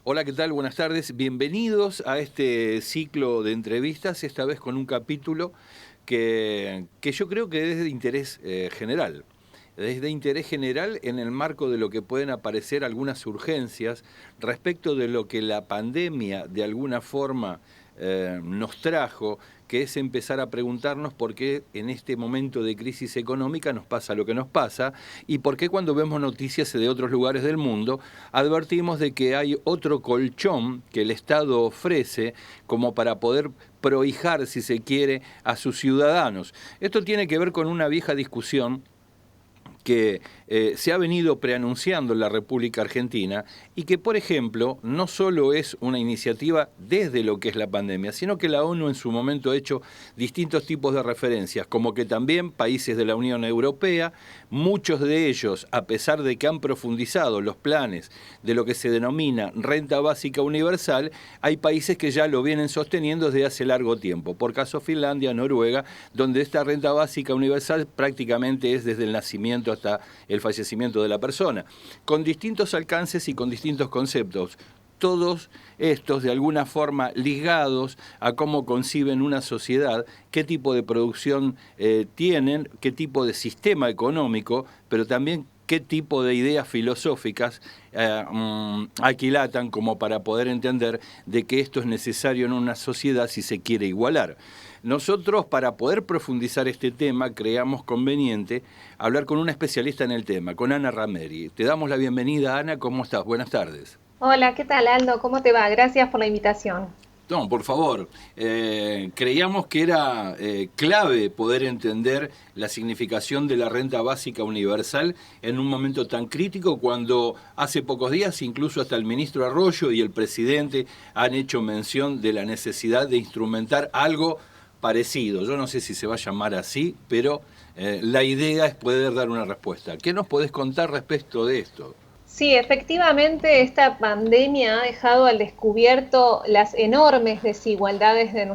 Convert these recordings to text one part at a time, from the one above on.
Hola, ¿qué tal? Buenas tardes. Bienvenidos a este ciclo de entrevistas, esta vez con un capítulo que yo creo que es de interés general. Es de interés general en el marco de lo que pueden aparecer algunas urgencias respecto de lo que la pandemia de alguna forma nos trajo, que es empezar a preguntarnos por qué en este momento de crisis económica nos pasa lo que nos pasa y por qué cuando vemos noticias de otros lugares del mundo advertimos de que hay otro colchón que el Estado ofrece como para poder prohijar, si se quiere, a sus ciudadanos. Esto tiene que ver con una vieja discusión que se ha venido preanunciando en la República Argentina y que, por ejemplo, no solo es una iniciativa desde lo que es la pandemia, sino que la ONU en su momento ha hecho distintos tipos de referencias, como que también países de la Unión Europea, muchos de ellos, a pesar de que han profundizado los planes de lo que se denomina renta básica universal, hay países que ya lo vienen sosteniendo desde hace largo tiempo. Por caso Finlandia, Noruega, donde esta renta básica universal prácticamente es desde el nacimiento hasta el fallecimiento de la persona, con distintos alcances y con distintos conceptos. Todos estos de alguna forma ligados a cómo conciben una sociedad, qué tipo de producción tienen, qué tipo de sistema económico, pero también qué tipo de ideas filosóficas aquilatan como para poder entender de que esto es necesario en una sociedad si se quiere igualar. Nosotros, para poder profundizar este tema, creamos conveniente hablar con una especialista en el tema, con Ana Rameri. Te damos la bienvenida, Ana, ¿cómo estás? Buenas tardes. Hola, ¿qué tal, Aldo? ¿Cómo te va? Gracias por la invitación. No, por favor, creíamos que era clave poder entender la significación de la renta básica universal en un momento tan crítico cuando hace pocos días incluso hasta el ministro Arroyo y el presidente han hecho mención de la necesidad de instrumentar algo parecido. Yo no sé si se va a llamar así, pero la idea es poder dar una respuesta. ¿Qué nos podés contar respecto de esto? Sí, efectivamente, esta pandemia ha dejado al descubierto las enormes desigualdades de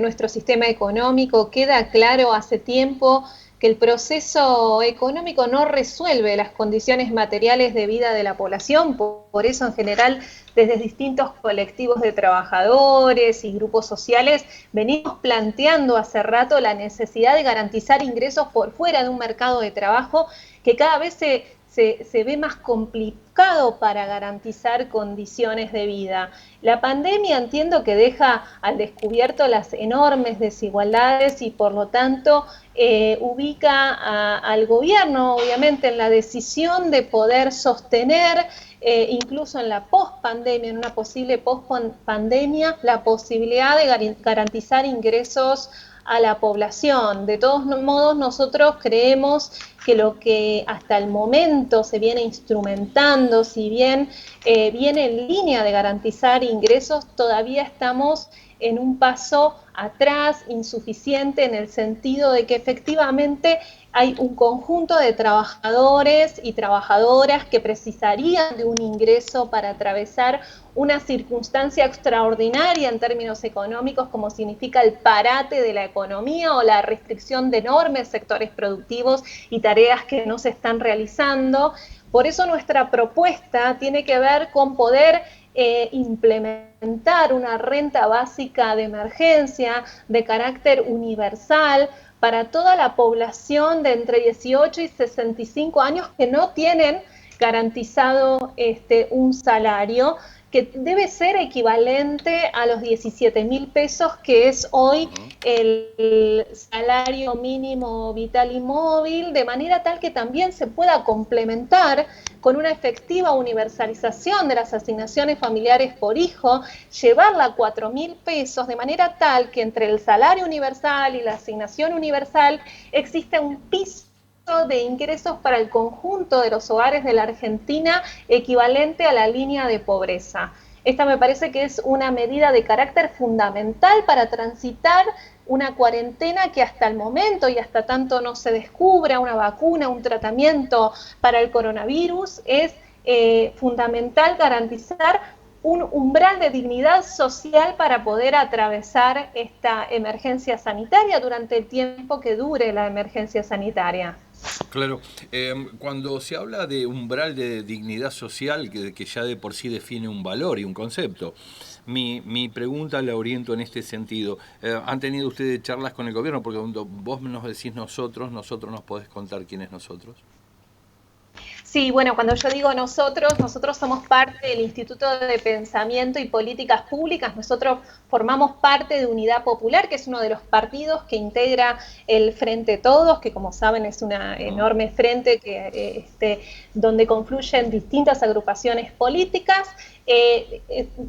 nuestro sistema económico. Queda claro hace tiempo que el proceso económico no resuelve las condiciones materiales de vida de la población. Por eso, en general, desde distintos colectivos de trabajadores y grupos sociales, venimos planteando hace rato la necesidad de garantizar ingresos por fuera de un mercado de trabajo que cada vez se ve más complicado para garantizar condiciones de vida. La pandemia entiendo que deja al descubierto las enormes desigualdades y por lo tanto ubica al gobierno obviamente en la decisión de poder sostener incluso en la pospandemia, en una posible pospandemia, la posibilidad de garantizar ingresos a la población. De todos modos, nosotros creemos que lo que hasta el momento se viene instrumentando, si bien viene en línea de garantizar ingresos, todavía estamos en un paso atrás, insuficiente, en el sentido de que efectivamente hay un conjunto de trabajadores y trabajadoras que precisarían de un ingreso para atravesar una circunstancia extraordinaria en términos económicos, como significa el parate de la economía o la restricción de enormes sectores productivos y tareas que no se están realizando. Por eso nuestra propuesta tiene que ver con poder implementar una renta básica de emergencia de carácter universal para toda la población de entre 18 y 65 años que no tienen garantizado un salario que debe ser equivalente a los 17.000 pesos que es hoy el salario mínimo vital y móvil, de manera tal que también se pueda complementar con una efectiva universalización de las asignaciones familiares por hijo, llevarla a 4.000 pesos, de manera tal que entre el salario universal y la asignación universal existe un piso de ingresos para el conjunto de los hogares de la Argentina equivalente a la línea de pobreza. Esta me parece que es una medida de carácter fundamental para transitar una cuarentena que hasta el momento y hasta tanto no se descubra una vacuna, un tratamiento para el coronavirus, es fundamental garantizar un umbral de dignidad social para poder atravesar esta emergencia sanitaria durante el tiempo que dure la emergencia sanitaria. Claro, cuando se habla de umbral de dignidad social, que ya de por sí define un valor y un concepto, mi pregunta la oriento en este sentido. ¿Han tenido ustedes charlas con el gobierno? Porque cuando vos nos decís nosotros nos podés contar quién es nosotros. Sí, bueno, cuando yo digo nosotros somos parte del Instituto de Pensamiento y Políticas Públicas. Nosotros formamos parte de Unidad Popular, que es uno de los partidos que integra el Frente Todos, que como saben es una enorme frente donde confluyen distintas agrupaciones políticas.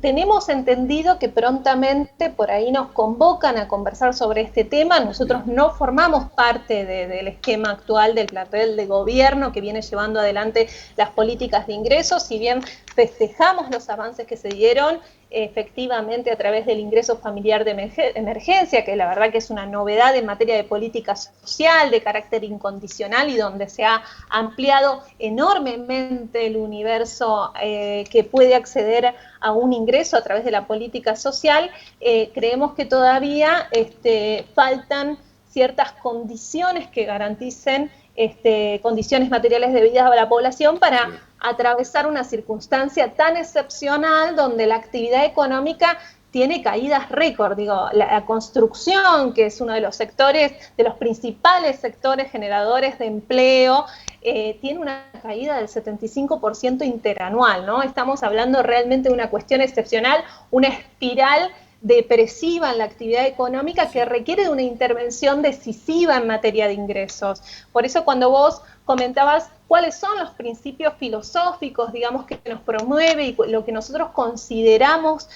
Tenemos entendido que prontamente por ahí nos convocan a conversar sobre este tema. Nosotros no formamos parte del esquema actual del plantel de gobierno que viene llevando adelante las políticas de ingresos, si bien festejamos los avances que se dieron efectivamente a través del ingreso familiar de emergencia, que la verdad que es una novedad en materia de política social de carácter incondicional y donde se ha ampliado enormemente el universo que puede acceder a un ingreso a través de la política social. Creemos que todavía faltan ciertas condiciones que garanticen condiciones materiales de vida a la población para atravesar una circunstancia tan excepcional donde la actividad económica tiene caídas récord. Digo, la construcción, que es uno de los sectores, de los principales sectores generadores de empleo, tiene una caída del 75% interanual, ¿no? Estamos hablando realmente de una cuestión excepcional, una espiral depresiva en la actividad económica que requiere de una intervención decisiva en materia de ingresos. Por eso cuando vos comentabas cuáles son los principios filosóficos, digamos, que nos promueve y lo que nosotros consideramos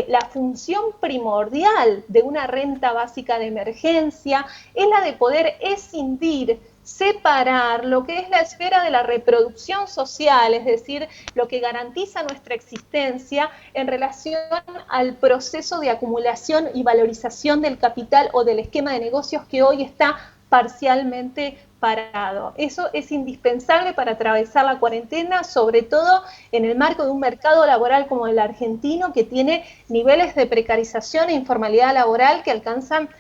la función primordial de una renta básica de emergencia, es la de poder escindir, separar lo que es la esfera de la reproducción social, es decir, lo que garantiza nuestra existencia en relación al proceso de acumulación y valorización del capital o del esquema de negocios que hoy está parcialmente parado. Eso es indispensable para atravesar la cuarentena, sobre todo en el marco de un mercado laboral como el argentino, que tiene niveles de precarización e informalidad laboral que alcanzan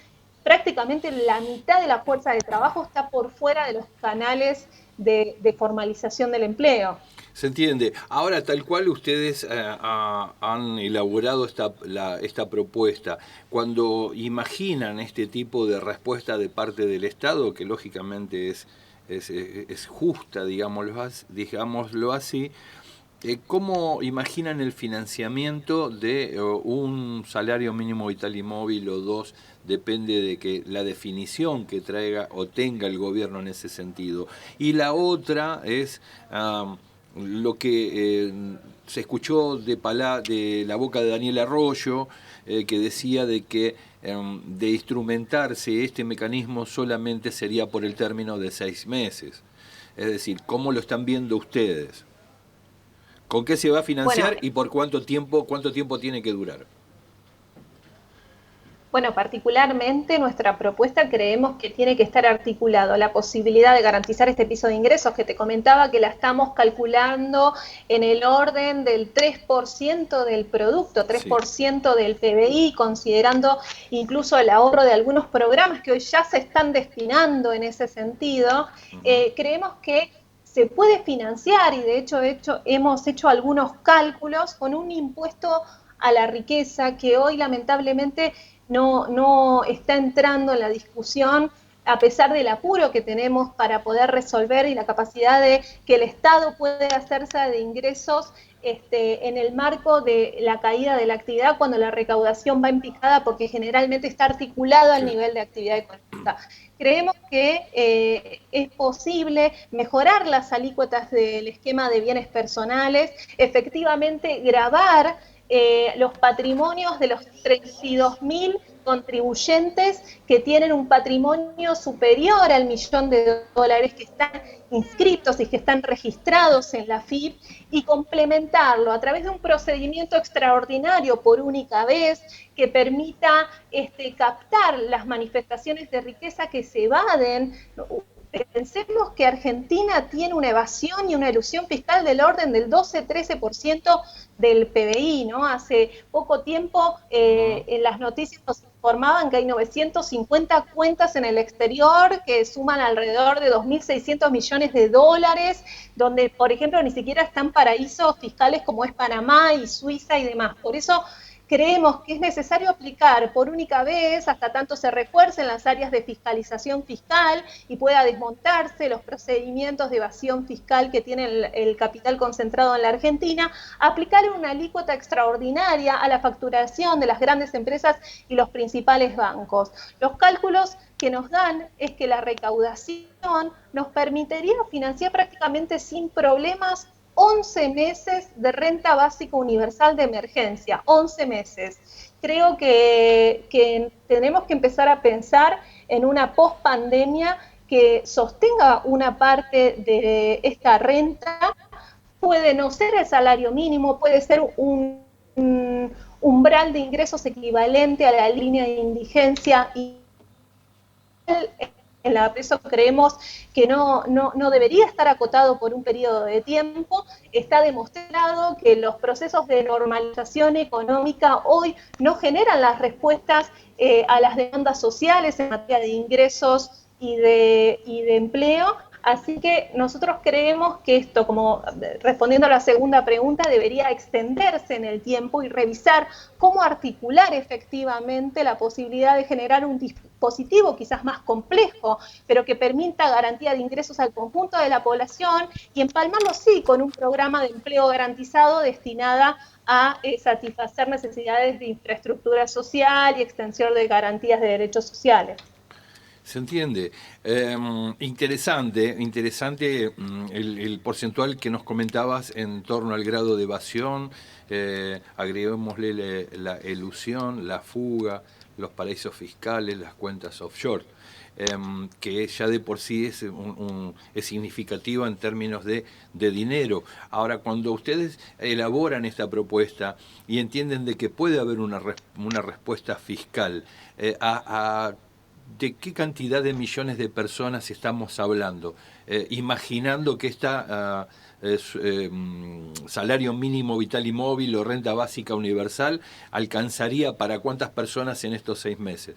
prácticamente la mitad de la fuerza de trabajo está por fuera de los canales de formalización del empleo. Se entiende. Ahora, tal cual ustedes han elaborado esta propuesta, cuando imaginan este tipo de respuesta de parte del Estado, que lógicamente es justa, digámoslo así, ¿cómo imaginan el financiamiento de un salario mínimo vital y móvil o dos? Depende de que la definición que traiga o tenga el gobierno en ese sentido. Y la otra es lo que se escuchó de la boca de Daniel Arroyo, que decía de que de instrumentarse este mecanismo solamente sería por el término de 6 meses. Es decir, ¿cómo lo están viendo ustedes? ¿Con qué se va a financiar y por cuánto tiempo tiene que durar? Bueno, particularmente nuestra propuesta creemos que tiene que estar articulado la posibilidad de garantizar este piso de ingresos que te comentaba que la estamos calculando en el orden del 3% del producto, 3% del PBI, considerando incluso el ahorro de algunos programas que hoy ya se están destinando en ese sentido. Creemos que se puede financiar y de hecho hemos hecho algunos cálculos con un impuesto a la riqueza que hoy lamentablemente no está entrando en la discusión a pesar del apuro que tenemos para poder resolver y la capacidad de que el Estado puede hacerse de ingresos en el marco de la caída de la actividad cuando la recaudación va en picada porque generalmente está articulado al nivel de actividad económica. Creemos que es posible mejorar las alícuotas del esquema de bienes personales, efectivamente gravar los patrimonios de los 32.000 contribuyentes que tienen un patrimonio superior al $1.000.000 que están inscritos y que están registrados en la AFIP y complementarlo a través de un procedimiento extraordinario por única vez que permita captar las manifestaciones de riqueza que se evaden. Pensemos que Argentina tiene una evasión y una elusión fiscal del orden del 12-13% del PBI, ¿no? Hace poco tiempo en las noticias nos informaban que hay 950 cuentas en el exterior que suman alrededor de 2.600 millones de dólares, donde, por ejemplo, ni siquiera están paraísos fiscales como es Panamá y Suiza y demás. Por eso creemos que es necesario aplicar por única vez, hasta tanto se refuercen las áreas de fiscalización fiscal y pueda desmontarse los procedimientos de evasión fiscal que tiene el capital concentrado en la Argentina, aplicar una alícuota extraordinaria a la facturación de las grandes empresas y los principales bancos. Los cálculos que nos dan es que la recaudación nos permitiría financiar prácticamente sin problemas 11 meses de renta básica universal de emergencia, 11 meses. Creo que tenemos que empezar a pensar en una pospandemia que sostenga una parte de esta renta. Puede no ser el salario mínimo, puede ser un umbral de ingresos equivalente a la línea de indigencia y en la eso creemos que no debería estar acotado por un periodo de tiempo. Está demostrado que los procesos de normalización económica hoy no generan las respuestas a las demandas sociales en materia de ingresos y de empleo. Así que nosotros creemos que esto, como respondiendo a la segunda pregunta, debería extenderse en el tiempo y revisar cómo articular efectivamente la posibilidad de generar un dispositivo quizás más complejo, pero que permita garantía de ingresos al conjunto de la población y empalmarlo sí con un programa de empleo garantizado destinada a satisfacer necesidades de infraestructura social y extensión de garantías de derechos sociales. Se entiende. Interesante el porcentual que nos comentabas en torno al grado de evasión, agreguémosle la elusión, la fuga, los paraísos fiscales, las cuentas offshore, que ya de por sí es significativa en términos de dinero. Ahora, cuando ustedes elaboran esta propuesta y entienden de que puede haber una respuesta fiscal a ¿de qué cantidad de millones de personas estamos hablando? Imaginando que esta salario mínimo vital y móvil o renta básica universal alcanzaría para cuántas personas en estos 6 meses.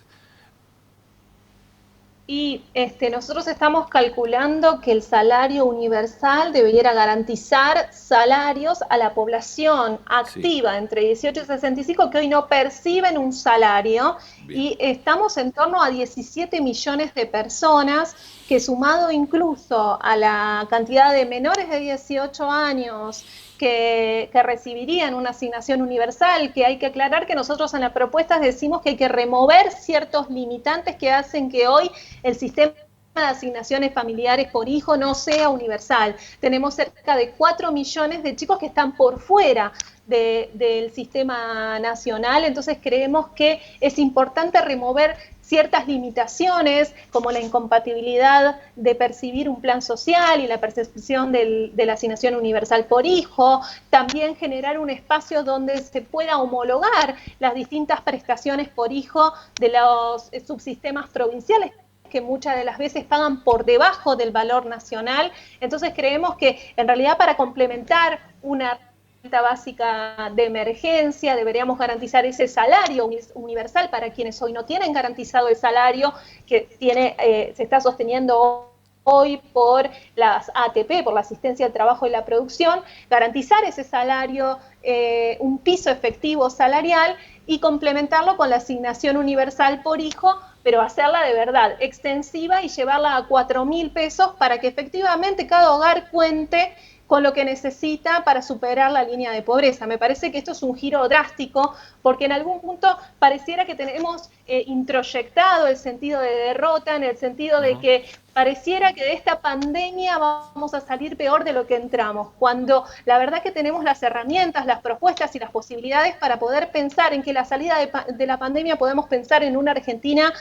Y nosotros estamos calculando que el salario universal debiera garantizar salarios a la población Sí, activa entre 18 y 65 que hoy no perciben un salario bien. y estamos en torno a 17 millones de personas que sumado incluso a la cantidad de menores de 18 años que recibirían una asignación universal, que hay que aclarar que nosotros en la propuesta decimos que hay que remover ciertos limitantes que hacen que hoy el sistema de asignaciones familiares por hijo no sea universal. Tenemos cerca de 4 millones de chicos que están por fuera del sistema nacional, entonces creemos que es importante remover ciertas limitaciones como la incompatibilidad de percibir un plan social y la percepción de la asignación universal por hijo, también generar un espacio donde se pueda homologar las distintas prestaciones por hijo de los subsistemas provinciales que muchas de las veces pagan por debajo del valor nacional. Entonces creemos que en realidad para complementar una renta básica de emergencia deberíamos garantizar ese salario universal para quienes hoy no tienen garantizado el salario que se está sosteniendo hoy por las ATP, por la asistencia al trabajo y la producción, garantizar ese salario, un piso efectivo salarial y complementarlo con la asignación universal por hijo, pero hacerla de verdad extensiva y llevarla a 4.000 pesos para que efectivamente cada hogar cuente con lo que necesita para superar la línea de pobreza. Me parece que esto es un giro drástico porque en algún punto pareciera que tenemos introyectado el sentido de derrota, en el sentido de que pareciera que de esta pandemia vamos a salir peor de lo que entramos, cuando la verdad que tenemos las herramientas, las propuestas y las posibilidades para poder pensar en que la salida de la pandemia podemos pensar en una Argentina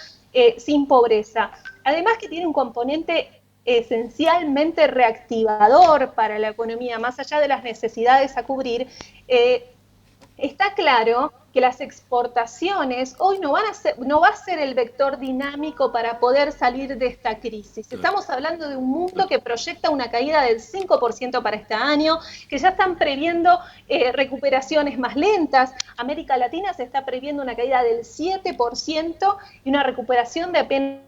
sin pobreza. Además que tiene un componente esencialmente reactivador para la economía, más allá de las necesidades a cubrir, está claro que las exportaciones hoy no va a ser el vector dinámico para poder salir de esta crisis. Estamos hablando de un mundo que proyecta una caída del 5% para este año, que ya están previendo recuperaciones más lentas. América Latina se está previendo una caída del 7% y una recuperación de apenas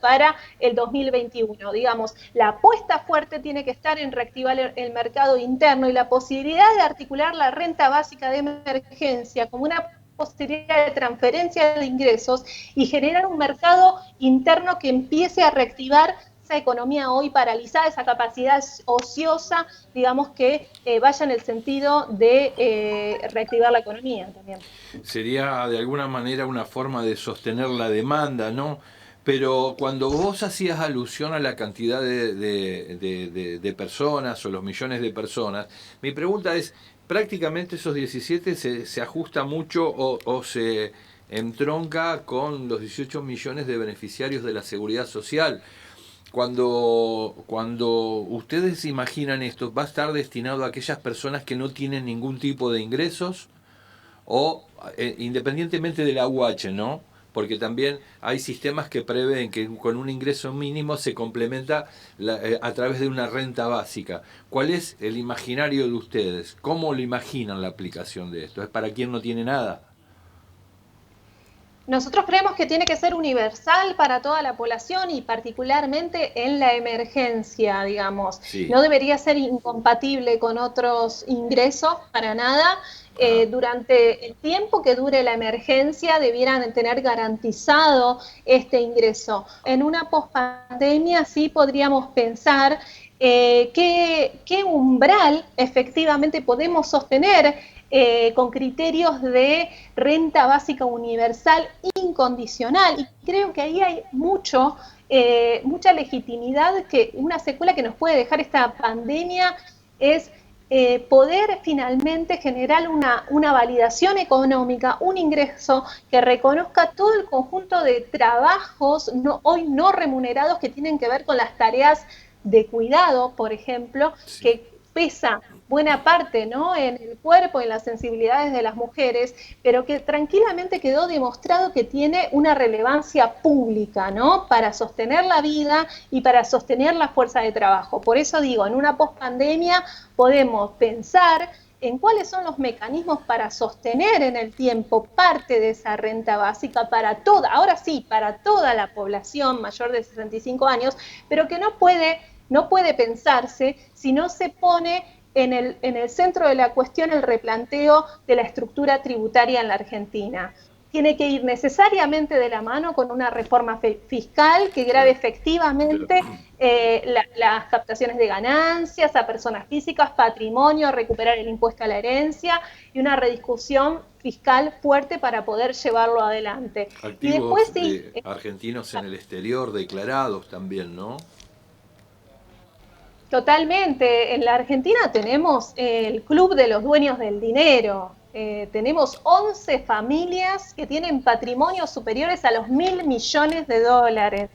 para el 2021. Digamos, la apuesta fuerte tiene que estar en reactivar el mercado interno y la posibilidad de articular la renta básica de emergencia como una posibilidad de transferencia de ingresos y generar un mercado interno que empiece a reactivar esa economía hoy paralizada, esa capacidad ociosa, digamos, que vaya en el sentido de reactivar la economía también. Sería de alguna manera una forma de sostener la demanda, ¿no? Pero cuando vos hacías alusión a la cantidad de personas o los millones de personas, mi pregunta es, prácticamente esos 17 se ajusta mucho o se entronca con los 18 millones de beneficiarios de la seguridad social. Cuando ustedes imaginan esto, ¿va a estar destinado a aquellas personas que no tienen ningún tipo de ingresos? O independientemente del AUH, ¿no? Porque también hay sistemas que prevén que con un ingreso mínimo se complementa a través de una renta básica. ¿Cuál es el imaginario de ustedes? ¿Cómo lo imaginan la aplicación de esto? ¿Es para quien no tiene nada? Nosotros creemos que tiene que ser universal para toda la población y particularmente en la emergencia, digamos. Sí. No debería ser incompatible con otros ingresos para nada. Durante el tiempo que dure la emergencia debieran tener garantizado este ingreso. En una pospandemia sí podríamos pensar qué umbral efectivamente podemos sostener con criterios de renta básica universal incondicional. Y creo que ahí hay mucha legitimidad, que una secuela que nos puede dejar esta pandemia es poder finalmente generar una validación económica, un ingreso que reconozca todo el conjunto de trabajos hoy no remunerados que tienen que ver con las tareas de cuidado, por ejemplo, Sí. que pesa buena parte, ¿no?, en el cuerpo, en las sensibilidades de las mujeres, pero que tranquilamente quedó demostrado que tiene una relevancia pública, ¿no?, para sostener la vida y para sostener la fuerza de trabajo. Por eso digo, en una pospandemia podemos pensar en cuáles son los mecanismos para sostener en el tiempo parte de esa renta básica para toda, ahora sí, para toda la población mayor de 65 años, pero que no puede pensarse si no se pone en el centro de la cuestión el replanteo de la estructura tributaria en la Argentina. Tiene que ir necesariamente de la mano con una reforma fiscal que grave efectivamente las captaciones de ganancias a personas físicas, patrimonio, recuperar el impuesto a la herencia y una rediscusión fiscal fuerte para poder llevarlo adelante. Activos y después sí, argentinos en el exterior declarados también, ¿no? totalmente. En la Argentina tenemos el Club de los Dueños del Dinero. Tenemos 11 familias que tienen patrimonios superiores a los 1.000 millones de dólares.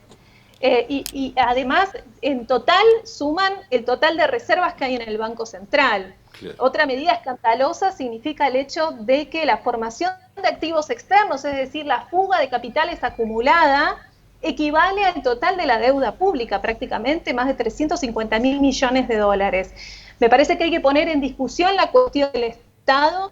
Y además, en total, suman el total de reservas que hay en el Banco Central. Claro. Otra medida escandalosa significa el hecho de que la formación de activos externos, es decir, la fuga de capitales acumulada, equivale al total de la deuda pública, prácticamente más de 350.000 millones de dólares. Me parece que hay que poner en discusión la cuestión del Estado,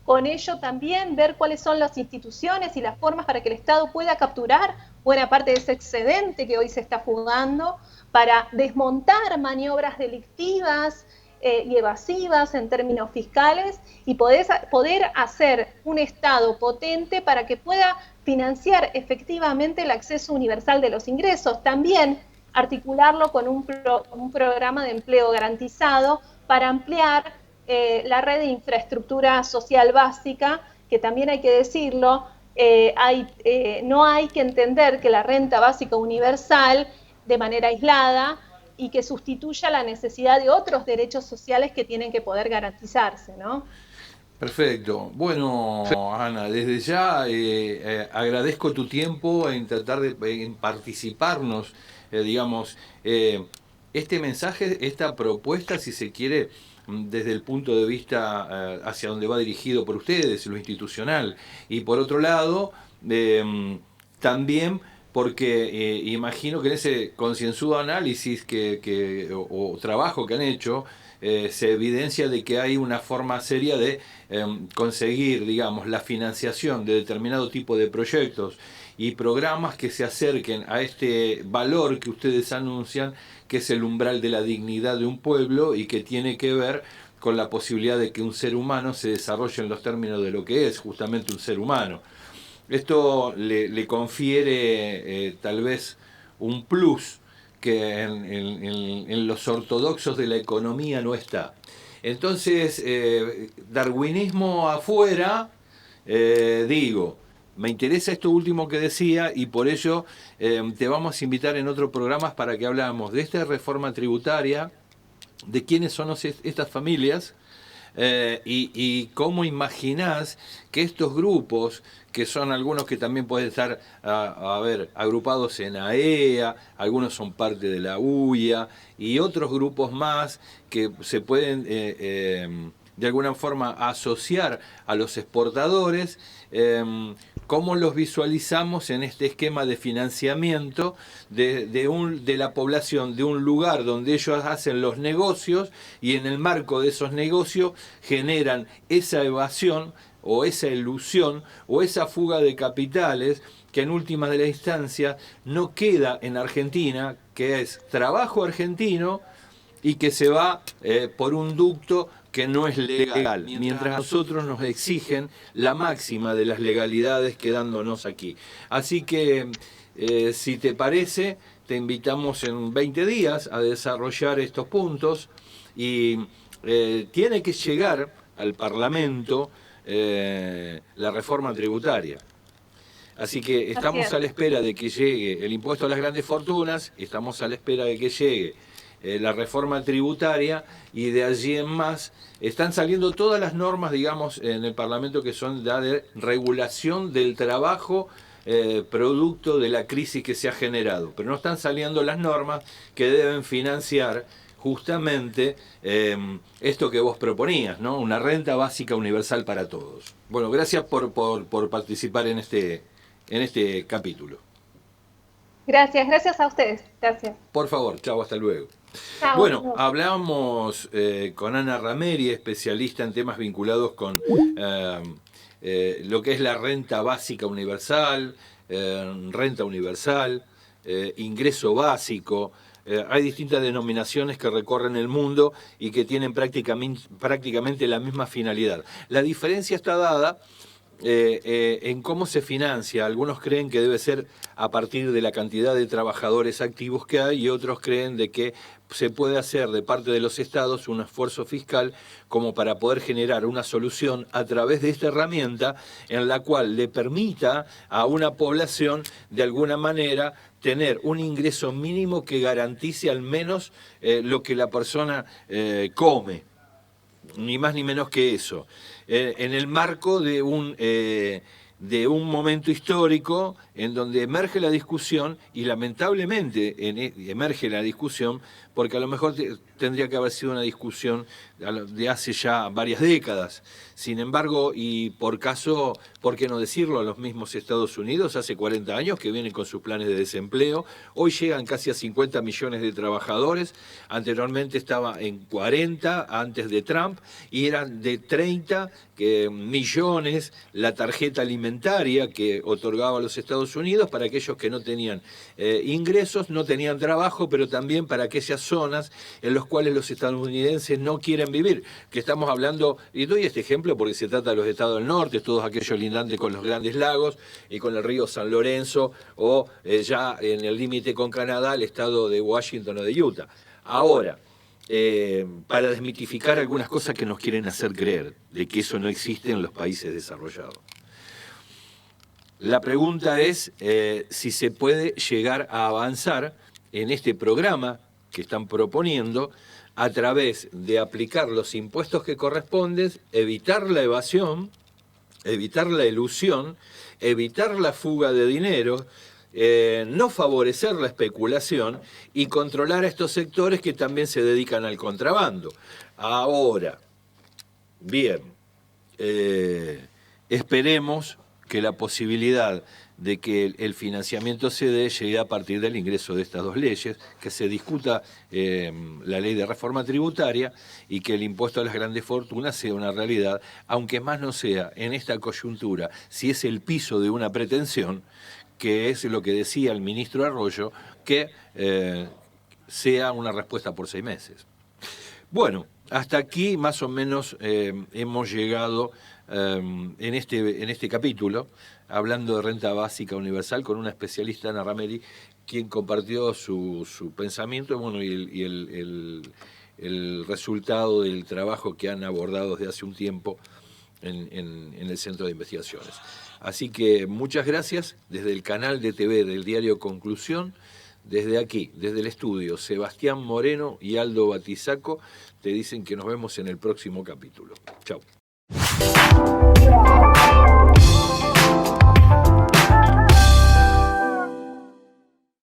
con ello también ver cuáles son las instituciones y las formas para que el Estado pueda capturar buena parte de ese excedente que hoy se está fugando, para desmontar maniobras delictivas y evasivas en términos fiscales y poder hacer un Estado potente para que pueda financiar efectivamente el acceso universal de los ingresos. También articularlo con un programa de empleo garantizado para ampliar la red de infraestructura social básica, que también hay que decirlo, no hay que entender que la renta básica universal de manera aislada y que sustituya la necesidad de otros derechos sociales que tienen que poder garantizarse, ¿no? Perfecto. Bueno, Ana, desde ya agradezco tu tiempo en tratar en participarnos, digamos, este mensaje, esta propuesta, si se quiere, desde el punto de vista hacia donde va dirigido por ustedes, lo institucional. Y por otro lado, también porque imagino que en ese concienzudo análisis o trabajo que han hecho, se evidencia de que hay una forma seria de conseguir, digamos, la financiación de determinado tipo de proyectos y programas que se acerquen a este valor que ustedes anuncian, que es el umbral de la dignidad de un pueblo y que tiene que ver con la posibilidad de que un ser humano se desarrolle en los términos de lo que es justamente un ser humano. Esto le confiere tal vez un plus que en los ortodoxos de la economía no está. Entonces, darwinismo afuera, digo, me interesa esto último que decía y por ello te vamos a invitar en otros programas para que hablamos de esta reforma tributaria, de quiénes son estas familias, y cómo imaginás que estos grupos, que son algunos que también pueden estar agrupados en AEA, algunos son parte de la UIA, y otros grupos más que se pueden de alguna forma asociar a los exportadores, cómo los visualizamos en este esquema de financiamiento de la población, de un lugar donde ellos hacen los negocios y en el marco de esos negocios generan esa evasión o esa ilusión o esa fuga de capitales que en última de la instancia no queda en Argentina, que es trabajo argentino y que se va por un ducto que no es legal, mientras nosotros nos exigen la máxima de las legalidades quedándonos aquí. Así que, si te parece, te invitamos en 20 días a desarrollar estos puntos y tiene que llegar al Parlamento la reforma tributaria. Así que estamos a la espera de que llegue el impuesto a las grandes fortunas, estamos a la espera de que llegue la reforma tributaria y de allí en más están saliendo todas las normas, digamos, en el Parlamento que son de regulación del trabajo producto de la crisis que se ha generado. Pero no están saliendo las normas que deben financiar justamente esto que vos proponías, ¿no? Una renta básica universal para todos. Bueno, gracias por participar en este capítulo. Gracias a ustedes. Gracias. Por favor, chao, hasta luego. Chao. Bueno, hablamos con Ana Rameri, especialista en temas vinculados con lo que es la renta básica universal, renta universal, ingreso básico. Hay distintas denominaciones que recorren el mundo y que tienen prácticamente la misma finalidad. La diferencia está dada en cómo se financia. Algunos creen que debe ser a partir de la cantidad de trabajadores activos que hay y otros creen de que se puede hacer de parte de los estados un esfuerzo fiscal como para poder generar una solución a través de esta herramienta en la cual le permita a una población de alguna manera tener un ingreso mínimo que garantice al menos lo que la persona come, ni más ni menos que eso, en el marco de un momento histórico en donde emerge la discusión y lamentablemente emerge la discusión porque a lo mejor tendría que haber sido una discusión de hace ya varias décadas. Sin embargo, y por caso, ¿por qué no decirlo? A los mismos Estados Unidos, hace 40 años que vienen con sus planes de desempleo, hoy llegan casi a 50 millones de trabajadores, anteriormente estaba en 40 antes de Trump, y eran de 30 millones la tarjeta alimentaria que otorgaba a los Estados Unidos para aquellos que no tenían ingresos, no tenían trabajo, pero también para aquellas zonas en las cuales los estadounidenses no quieren vivir, que estamos hablando, y doy este ejemplo porque se trata de los estados del norte, todos aquellos lindantes con los grandes lagos y con el río San Lorenzo, o ya en el límite con Canadá, el estado de Washington o de Utah. Ahora, para desmitificar algunas cosas que nos quieren hacer creer de que eso no existe en los países desarrollados. La pregunta es si se puede llegar a avanzar en este programa que están proponiendo a través de aplicar los impuestos que corresponden, evitar la evasión, evitar la elusión, evitar la fuga de dinero no favorecer la especulación y controlar a estos sectores que también se dedican al contrabando. Ahora, bien, esperemos que la posibilidad de que el financiamiento se dé llegue a partir del ingreso de estas dos leyes, que se discuta la ley de reforma tributaria y que el impuesto a las grandes fortunas sea una realidad, aunque más no sea en esta coyuntura, si es el piso de una pretensión, que es lo que decía el ministro Arroyo, que sea una respuesta por 6 meses. Bueno, hasta aquí más o menos hemos llegado en este capítulo, hablando de renta básica universal con una especialista, Ana Rameri, quien compartió su pensamiento, bueno, y el resultado del trabajo que han abordado desde hace un tiempo en el Centro de Investigaciones. Así que muchas gracias desde el canal de TV del diario Conclusión. Desde aquí, desde el estudio, Sebastián Moreno y Aldo Batizaco te dicen que nos vemos en el próximo capítulo. Chau.